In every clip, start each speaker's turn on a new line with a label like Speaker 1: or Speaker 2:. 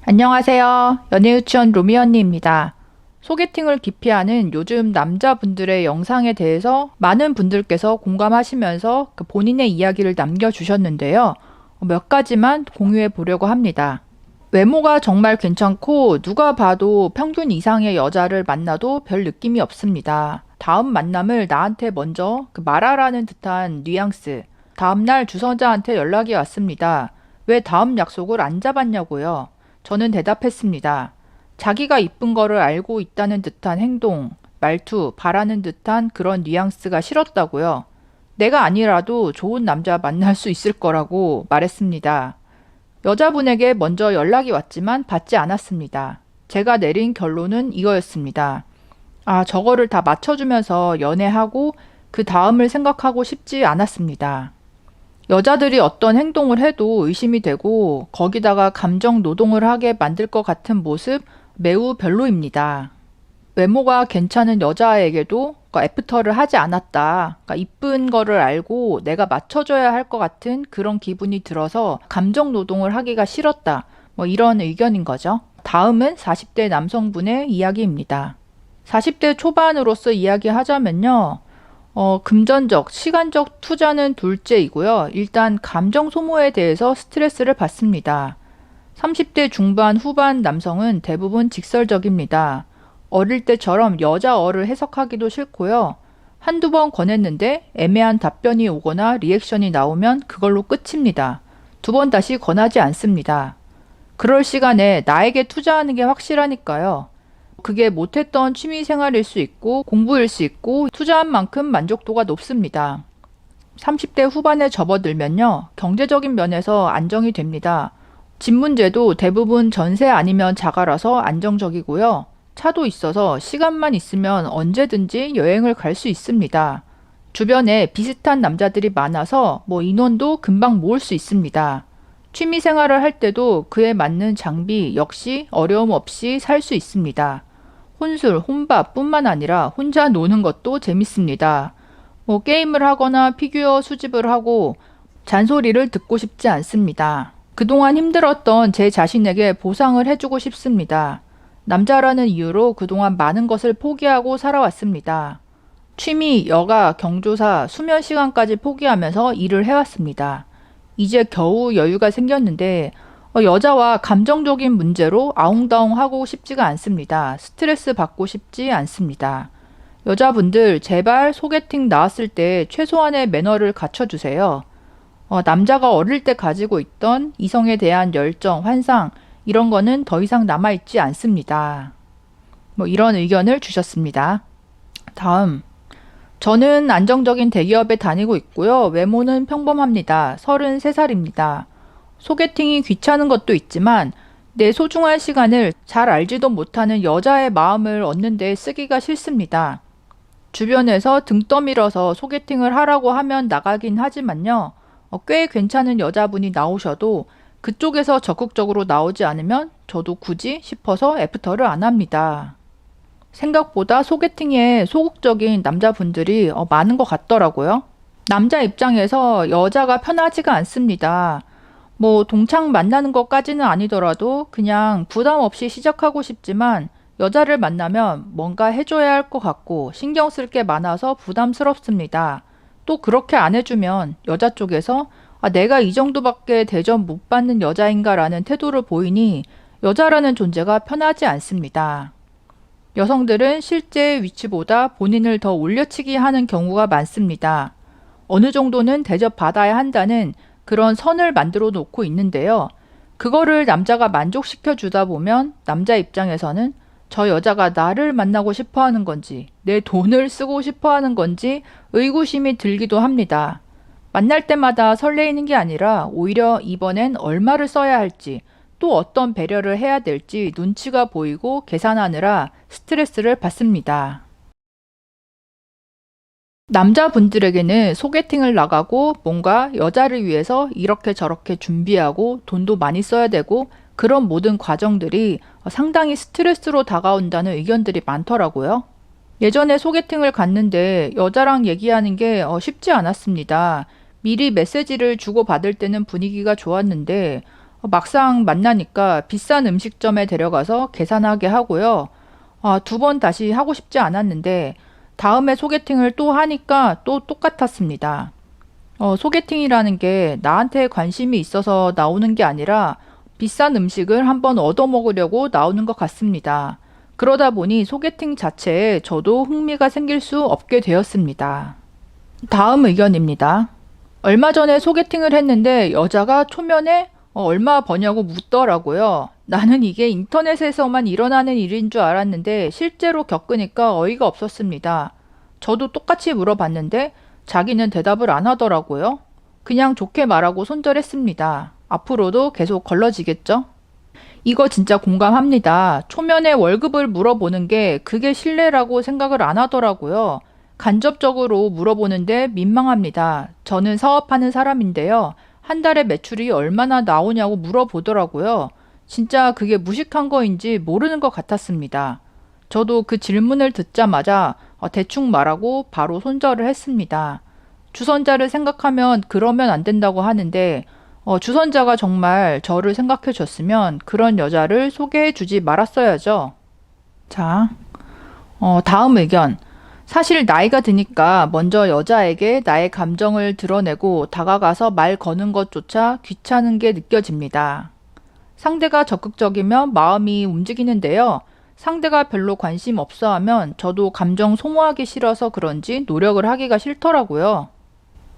Speaker 1: 안녕하세요. 연애유치원 로미 언니입니다. 소개팅을 기피하는 요즘 남자분들의 영상에 대해서 많은 분들께서 공감하시면서 본인의 이야기를 남겨주셨는데요. 몇 가지만 공유해 보려고 합니다. 외모가 정말 괜찮고 누가 봐도 평균 이상의 여자를 만나도 별 느낌이 없습니다. 다음 만남을 나한테 먼저 말하라는 듯한 뉘앙스. 다음날 주선자한테 연락이 왔습니다. 왜 다음 약속을 안 잡았냐고요. 저는 대답했습니다. 자기가 이쁜 거를 알고 있다는 듯한 행동, 말투, 바라는 듯한 그런 뉘앙스가 싫었다고요. 내가 아니라도 좋은 남자 만날 수 있을 거라고 말했습니다. 여자분에게 먼저 연락이 왔지만 받지 않았습니다. 제가 내린 결론은 이거였습니다. 아, 저거를 다 맞춰주면서 연애하고 그 다음을 생각하고 싶지 않았습니다. 여자들이 어떤 행동을 해도 의심이 되고 거기다가 감정 노동을 하게 만들 것 같은 모습 매우 별로입니다. 외모가 괜찮은 여자에게도 애프터를 하지 않았다. 이쁜 거를 알고 내가 맞춰줘야 할 것 같은 그런 기분이 들어서 감정 노동을 하기가 싫었다. 이런 의견인 거죠. 다음은 40대 남성분의 이야기입니다. 40대 초반으로서 이야기하자면요. 금전적, 시간적 투자는 둘째이고요. 일단 감정 소모에 대해서 스트레스를 받습니다. 30대 중반 후반 남성은 대부분 직설적입니다. 어릴 때처럼 여자어를 해석하기도 싫고요. 한두 번 권했는데 애매한 답변이 오거나 리액션이 나오면 그걸로 끝입니다. 두 번 다시 권하지 않습니다. 그럴 시간에 나에게 투자하는 게 확실하니까요. 그게 못했던 취미 생활일 수 있고 공부일 수 있고 투자한 만큼 만족도가 높습니다. 30대 후반에 접어들면요. 경제적인 면에서 안정이 됩니다. 집 문제도 대부분 전세 아니면 자가라서 안정적이고요. 차도 있어서 시간만 있으면 언제든지 여행을 갈 수 있습니다. 주변에 비슷한 남자들이 많아서 인원도 금방 모을 수 있습니다. 취미 생활을 할 때도 그에 맞는 장비 역시 어려움 없이 살 수 있습니다. 혼술, 혼밥뿐만 아니라 혼자 노는 것도 재밌습니다. 게임을 하거나 피규어 수집을 하고 잔소리를 듣고 싶지 않습니다. 그동안 힘들었던 제 자신에게 보상을 해주고 싶습니다. 남자라는 이유로 그동안 많은 것을 포기하고 살아왔습니다. 취미, 여가, 경조사, 수면 시간까지 포기하면서 일을 해왔습니다. 이제 겨우 여유가 생겼는데 여자와 감정적인 문제로 아웅다웅하고 싶지가 않습니다. 스트레스 받고 싶지 않습니다. 여자분들 제발 소개팅 나왔을 때 최소한의 매너를 갖춰주세요. 남자가 어릴 때 가지고 있던 이성에 대한 열정, 환상 이런 거는 더 이상 남아있지 않습니다. 이런 의견을 주셨습니다. 다음. 저는 안정적인 대기업에 다니고 있고요. 외모는 평범합니다. 33살입니다. 소개팅이 귀찮은 것도 있지만 내 소중한 시간을 잘 알지도 못하는 여자의 마음을 얻는 데 쓰기가 싫습니다. 주변에서 등 떠밀어서 소개팅을 하라고 하면 나가긴 하지만요. 꽤 괜찮은 여자분이 나오셔도 그쪽에서 적극적으로 나오지 않으면 저도 굳이 싶어서 애프터를 안 합니다. 생각보다 소개팅에 소극적인 남자분들이 많은 것 같더라고요. 남자 입장에서 여자가 편하지가 않습니다. 동창 만나는 것까지는 아니더라도 그냥 부담 없이 시작하고 싶지만 여자를 만나면 뭔가 해줘야 할 것 같고 신경 쓸 게 많아서 부담스럽습니다. 또 그렇게 안 해주면 여자 쪽에서 내가 이 정도밖에 대접 못 받는 여자인가라는 태도를 보이니 여자라는 존재가 편하지 않습니다. 여성들은 실제 위치보다 본인을 더 올려치기 하는 경우가 많습니다. 어느 정도는 대접받아야 한다는 그런 선을 만들어 놓고 있는데요. 그거를 남자가 만족시켜 주다 보면 남자 입장에서는 저 여자가 나를 만나고 싶어 하는 건지 내 돈을 쓰고 싶어 하는 건지 의구심이 들기도 합니다. 만날 때마다 설레이는 게 아니라 오히려 이번엔 얼마를 써야 할지 또 어떤 배려를 해야 될지 눈치가 보이고 계산하느라 스트레스를 받습니다. 남자분들에게는 소개팅을 나가고 뭔가 여자를 위해서 이렇게 저렇게 준비하고 돈도 많이 써야 되고 그런 모든 과정들이 상당히 스트레스로 다가온다는 의견들이 많더라고요. 예전에 소개팅을 갔는데 여자랑 얘기하는 게 쉽지 않았습니다. 미리 메시지를 주고받을 때는 분위기가 좋았는데 막상 만나니까 비싼 음식점에 데려가서 계산하게 하고요. 두 번 다시 하고 싶지 않았는데 다음에 소개팅을 또 하니까 또 똑같았습니다. 소개팅이라는 게 나한테 관심이 있어서 나오는 게 아니라 비싼 음식을 한번 얻어먹으려고 나오는 것 같습니다. 그러다 보니 소개팅 자체에 저도 흥미가 생길 수 없게 되었습니다. 다음 의견입니다. 얼마 전에 소개팅을 했는데 여자가 초면에 얼마 버냐고 묻더라고요. 나는 이게 인터넷에서만 일어나는 일인 줄 알았는데 실제로 겪으니까 어이가 없었습니다. 저도 똑같이 물어봤는데 자기는 대답을 안 하더라고요. 그냥 좋게 말하고 손절했습니다. 앞으로도 계속 걸러지겠죠? 이거 진짜 공감합니다. 초면에 월급을 물어보는 게 그게 신뢰라고 생각을 안 하더라고요. 간접적으로 물어보는데 민망합니다. 저는 사업하는 사람인데요. 한 달에 매출이 얼마나 나오냐고 물어보더라고요. 진짜 그게 무식한 거인지 모르는 것 같았습니다. 저도 그 질문을 듣자마자 대충 말하고 바로 손절을 했습니다. 주선자를 생각하면 그러면 안 된다고 하는데 주선자가 정말 저를 생각해 줬으면 그런 여자를 소개해 주지 말았어야죠. 자, 다음 의견. 사실 나이가 드니까 먼저 여자에게 나의 감정을 드러내고 다가가서 말 거는 것조차 귀찮은 게 느껴집니다. 상대가 적극적이면 마음이 움직이는데요. 상대가 별로 관심 없어 하면 저도 감정 소모하기 싫어서 그런지 노력을 하기가 싫더라고요.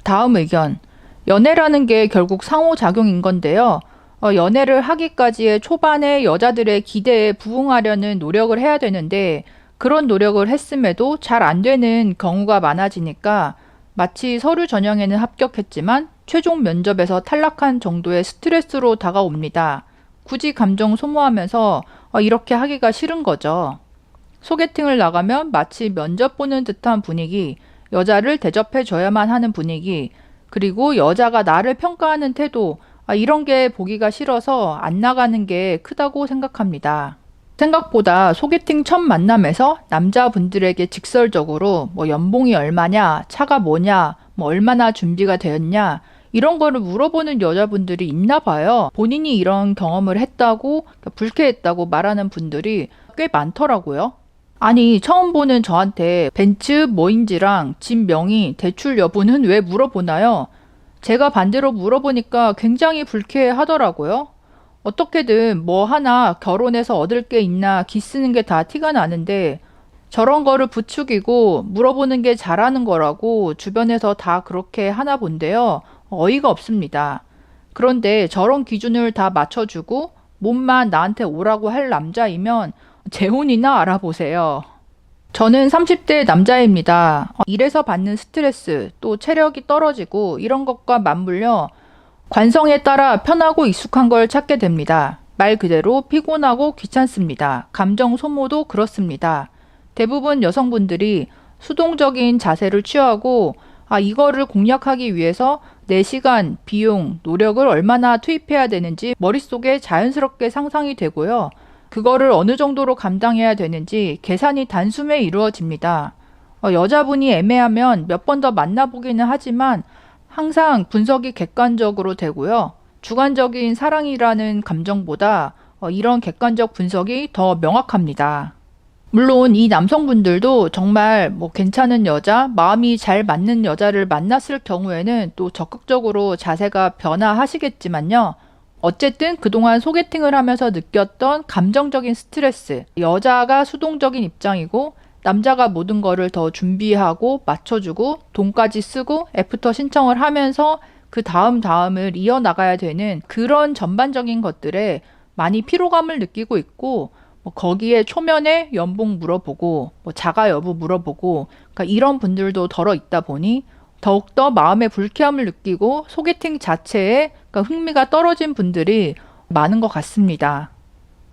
Speaker 1: 다음 의견. 연애라는 게 결국 상호작용인 건데요. 연애를 하기까지의 초반에 여자들의 기대에 부응하려는 노력을 해야 되는데 그런 노력을 했음에도 잘 안 되는 경우가 많아지니까 마치 서류 전형에는 합격했지만 최종 면접에서 탈락한 정도의 스트레스로 다가옵니다. 굳이 감정 소모하면서 이렇게 하기가 싫은 거죠. 소개팅을 나가면 마치 면접 보는 듯한 분위기, 여자를 대접해 줘야만 하는 분위기, 그리고 여자가 나를 평가하는 태도, 이런 게 보기가 싫어서 안 나가는 게 크다고 생각합니다. 생각보다 소개팅 첫 만남에서 남자분들에게 직설적으로 연봉이 얼마냐, 차가 뭐냐, 얼마나 준비가 되었냐, 이런 거를 물어보는 여자분들이 있나 봐요. 본인이 이런 경험을 했다고, 불쾌했다고 말하는 분들이 꽤 많더라고요. 아니, 처음 보는 저한테 벤츠 뭐인지랑 집 명의, 대출 여부는 왜 물어보나요? 제가 반대로 물어보니까 굉장히 불쾌해 하더라고요. 어떻게든 뭐 하나 결혼해서 얻을 게 있나 기 쓰는 게 다 티가 나는데 저런 거를 부추기고 물어보는 게 잘하는 거라고 주변에서 다 그렇게 하나 본데요. 어이가 없습니다. 그런데 저런 기준을 다 맞춰주고 몸만 나한테 오라고 할 남자이면 재혼이나 알아보세요. 저는 30대 남자입니다. 일에서 받는 스트레스, 또 체력이 떨어지고 이런 것과 맞물려 관성에 따라 편하고 익숙한 걸 찾게 됩니다. 말 그대로 피곤하고 귀찮습니다. 감정 소모도 그렇습니다. 대부분 여성분들이 수동적인 자세를 취하고 이거를 공략하기 위해서 내 시간, 비용, 노력을 얼마나 투입해야 되는지 머릿속에 자연스럽게 상상이 되고요. 그거를 어느 정도로 감당해야 되는지 계산이 단숨에 이루어집니다. 여자분이 애매하면 몇 번 더 만나보기는 하지만 항상 분석이 객관적으로 되고요. 주관적인 사랑이라는 감정보다 이런 객관적 분석이 더 명확합니다. 물론 이 남성분들도 정말 괜찮은 여자, 마음이 잘 맞는 여자를 만났을 경우에는 또 적극적으로 자세가 변화하시겠지만요. 어쨌든 그동안 소개팅을 하면서 느꼈던 감정적인 스트레스, 여자가 수동적인 입장이고 남자가 모든 거를 더 준비하고 맞춰주고 돈까지 쓰고 애프터 신청을 하면서 그 다음을 이어나가야 되는 그런 전반적인 것들에 많이 피로감을 느끼고 있고 거기에 초면에 연봉 물어보고 자가 여부 물어보고 그러니까 이런 분들도 덜어 있다 보니 더욱더 마음의 불쾌함을 느끼고 소개팅 자체에 흥미가 떨어진 분들이 많은 것 같습니다.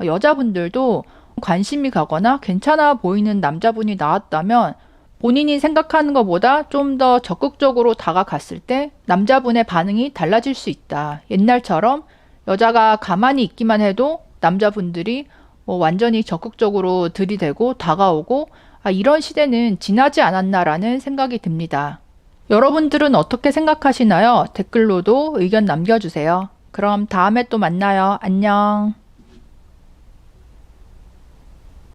Speaker 1: 여자분들도 관심이 가거나 괜찮아 보이는 남자분이 나왔다면 본인이 생각하는 것보다 좀 더 적극적으로 다가갔을 때 남자분의 반응이 달라질 수 있다. 옛날처럼 여자가 가만히 있기만 해도 남자분들이 완전히 적극적으로 들이대고 다가오고 이런 시대는 지나지 않았나라는 생각이 듭니다. 여러분들은 어떻게 생각하시나요? 댓글로도 의견 남겨주세요. 그럼 다음에 또 만나요. 안녕.